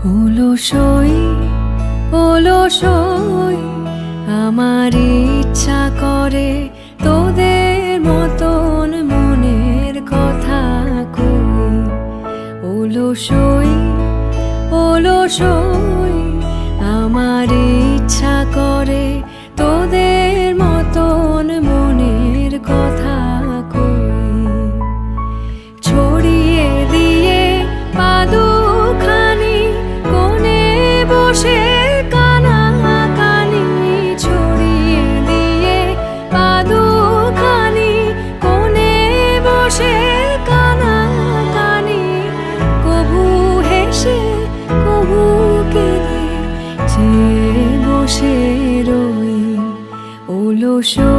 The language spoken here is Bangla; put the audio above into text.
অলসই অলসই আমার ইচ্ছা করে তোদের মতন মনের কথা কই। অলসই অলসই আমার ইচ্ছা করে তোদের মতন মনের কথা কই। ছড়িয়ে দিয়ে পাদুখানি কোণে বসে কানাকানি, ছড়িয়ে দিয়ে পাদুখানি কোণে বসে কানাকানি, কভু হেসে কভু কেঁদে যে বসে রই। অলসই